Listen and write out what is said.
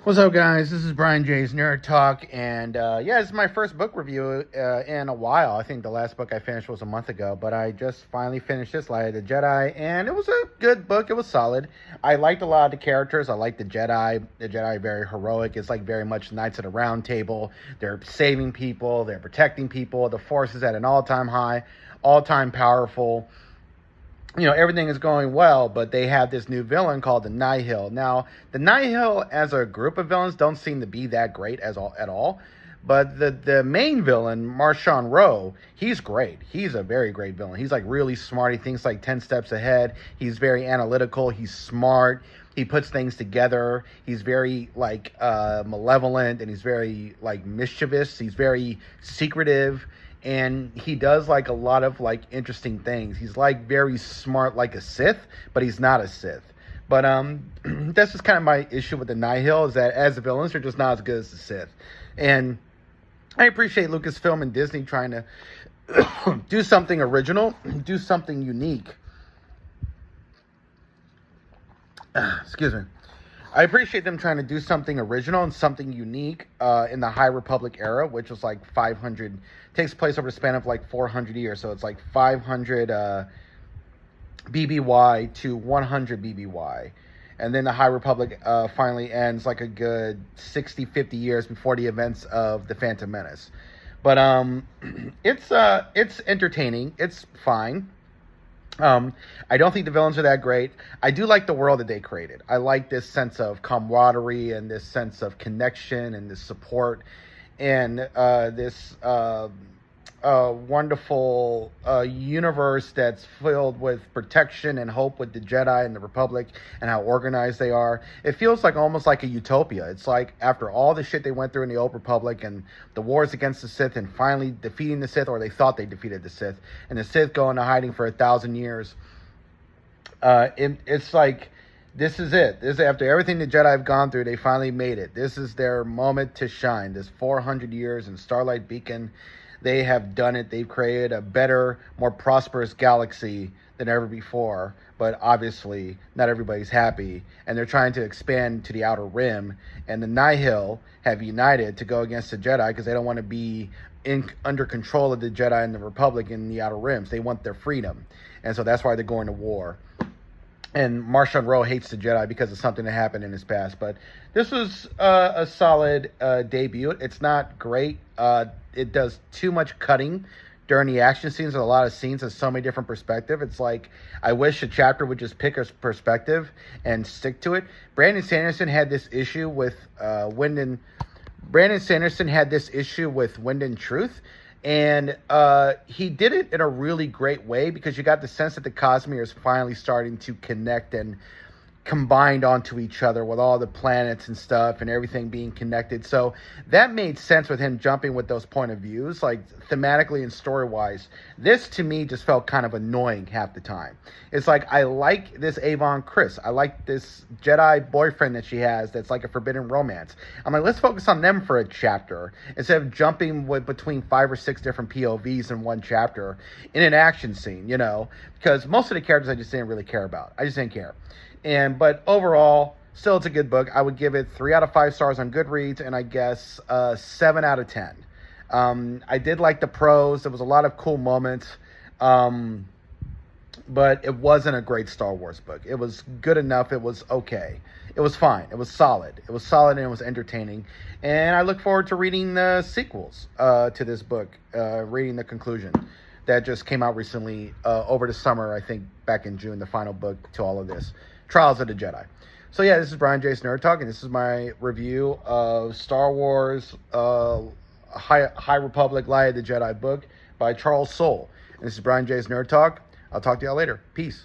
What's up, guys? This is Brian J's Nerd Talk, and yeah, this is my first book review in a while. I think the last book I finished was a month ago, but I just finally finished this, Light of the Jedi, and it was a good book. It was solid. I liked a lot of the characters. I liked the Jedi. The Jedi are very heroic. It's like very much Knights of the Round Table. They're saving people. They're protecting people. The Force is at an all-time high, all-time powerful. Everything is going well, but they have this new villain called the Nihil. Now, the Nihil as a group of villains don't seem to be that great at all. But the main villain, Marshawn Rowe, he's great. He's a very great villain. He's like really smart. He thinks like 10 steps ahead. He's very analytical. He's smart. He puts things together. He's very like malevolent, and he's very like mischievous. He's very secretive. And he does like a lot of like interesting things. He's like very smart, like a Sith, but he's not a Sith. But that's just kind of my issue with the Nihil, is that as the villains, they're just not as good as the Sith. And I appreciate Lucasfilm and Disney trying to do something original, do something unique. Excuse me. I appreciate them trying to do something original and something unique in the High Republic era, which was like 500, takes place over the span of like 400 years. So it's like 500 BBY to 100 BBY. And then the High Republic finally ends like a good 60, 50 years before the events of the Phantom Menace. But it's entertaining. It's fine. I don't think the villains are that great. I do like the world that they created. I like this sense of camaraderie and this sense of connection and this support and this wonderful universe that's filled with protection and hope with the Jedi and the Republic and how organized they are. It feels like almost like a utopia. It's like after all the shit they went through in the Old Republic and the wars against the Sith and finally defeating the Sith, or they thought they defeated the Sith, and the Sith go into hiding for 1,000 years. It's like, this is it. This is after everything the Jedi have gone through, they finally made it. This is their moment to shine. This 400 years in Starlight Beacon, they have done it. They've created a better, more prosperous galaxy than ever before. But obviously, not everybody's happy. And they're trying to expand to the Outer Rim. And the Nihil have united to go against the Jedi because they don't want to be under control of the Jedi and the Republic in the Outer Rims. They want their freedom. And so that's why they're going to war. And Marshawn Rowe hates the Jedi because of something that happened in his past. But this was a solid debut. It's not great. It does too much cutting during the action scenes. There's a lot of scenes in so many different perspectives. It's like, I wish a chapter would just pick a perspective and stick to it. Brandon Sanderson had this issue with Wind and Truth. And he did it in a really great way because you got the sense that the Cosmere is finally starting to connect and combined onto each other with all the planets and stuff and everything being connected. So that made sense with him jumping with those point of views, like thematically and story-wise. This, to me, just felt kind of annoying half the time. It's like, I like this Avon Chris. I like this Jedi boyfriend that she has that's like a forbidden romance. I'm like, let's focus on them for a chapter instead of jumping between 5 or 6 different POVs in one chapter in an action scene, because most of the characters I just didn't really care about. I just didn't care. But overall, still, it's a good book. I would give it 3 out of 5 stars on Goodreads, and I guess 7 out of 10. I did like the prose. There was a lot of cool moments, but it wasn't a great Star Wars book. It was good enough. It was okay. It was fine. It was solid. It was solid, and it was entertaining. And I look forward to reading the sequels to this book, reading the conclusion that just came out recently over the summer, I think back in June, the final book to all of this. Trials of the Jedi. So yeah, this is Brian J's Nerd Talk, and this is my review of Star Wars High Republic Light of the Jedi book by Charles Soule. And this is Brian J's Nerd Talk. I'll talk to y'all later. Peace.